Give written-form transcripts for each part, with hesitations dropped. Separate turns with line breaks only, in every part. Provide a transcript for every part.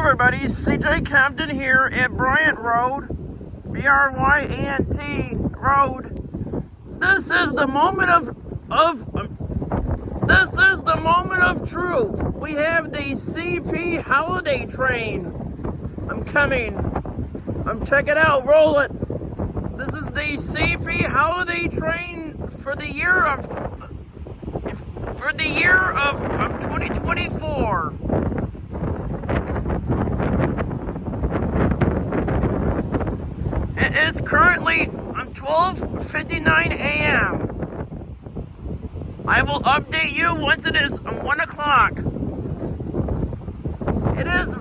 everybody, CJ Compton here at Bryant Road, Bryant Road. This is the moment of truth. We have the CP holiday train. I'm coming. Check it out. Roll it. This is the CP holiday train for the year of 2024. It is currently 12:59 a.m. I will update you once it is 1 o'clock. It is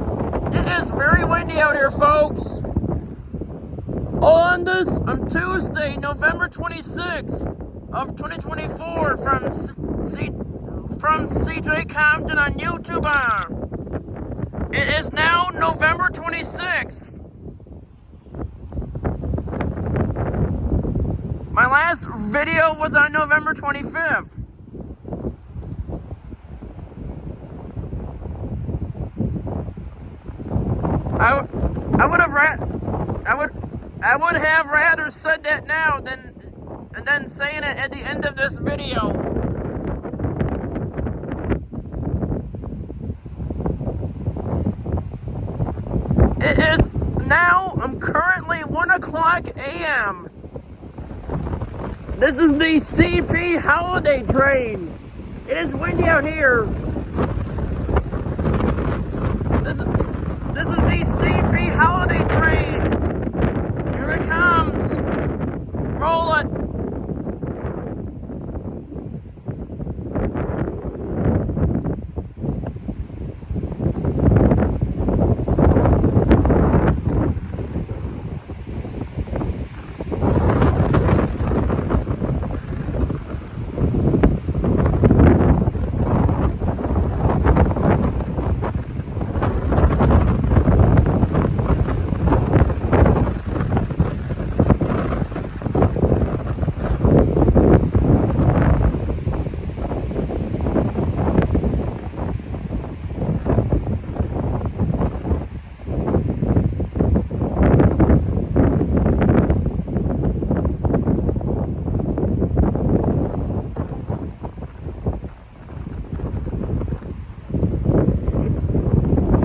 very windy out here, folks. On this Tuesday, November 26th of 2024, from CJ Compton on YouTube. It is now November 26th. My last video was on November 25th. I would have rather said that now than saying it at the end of this video. It is now, currently 1 o'clock a.m. This is the CP holiday train. It is windy out here. This is the CP holiday train. Here it comes. Roll it.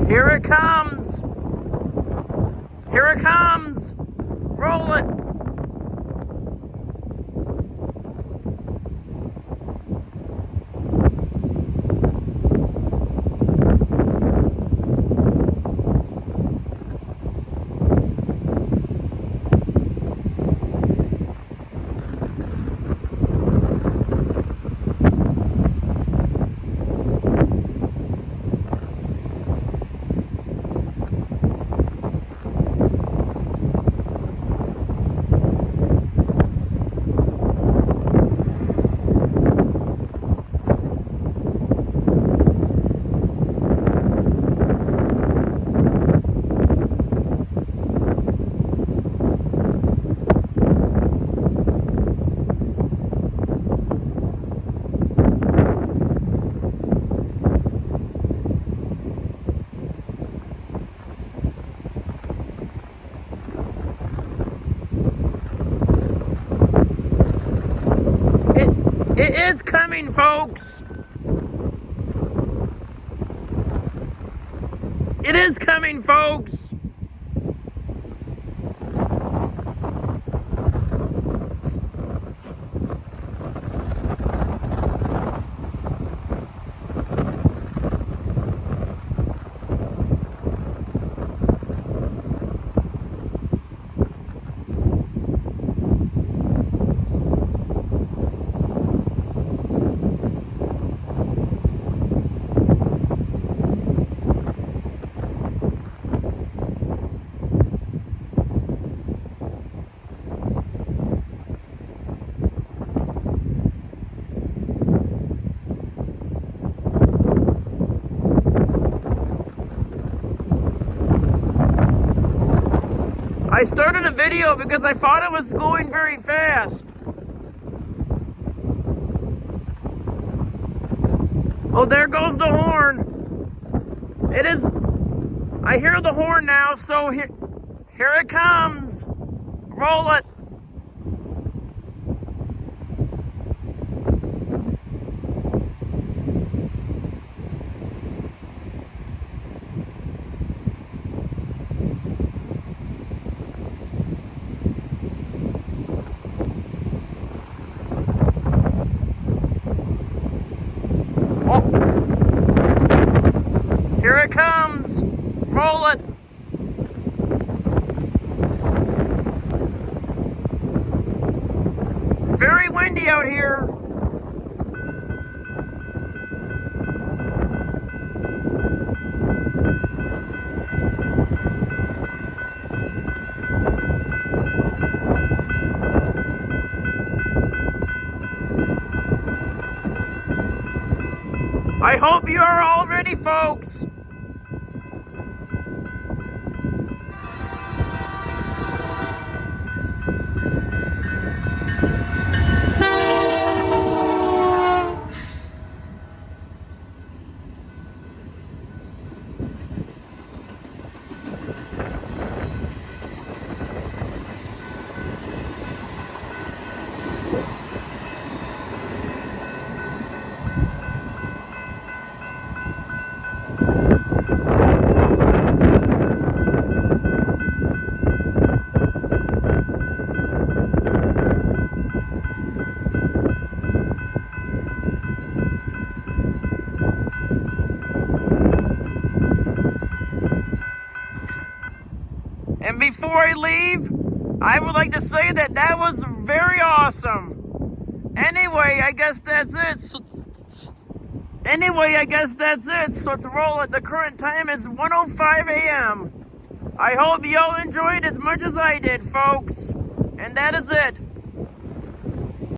Here it comes. Here it comes. Roll it. It is coming, folks. It is coming, folks. I started a video because I thought it was going very fast. Oh, there goes the horn. It is I hear the horn now, so here it comes. Roll it. Oh, here it comes. Roll it. Very windy out here. I hope you are all ready, folks. And before I leave, I would like to say that was very awesome. Anyway, I guess that's it. So let's roll it. The current time is 1:05 a.m. I hope y'all enjoyed as much as I did, folks. And that is it.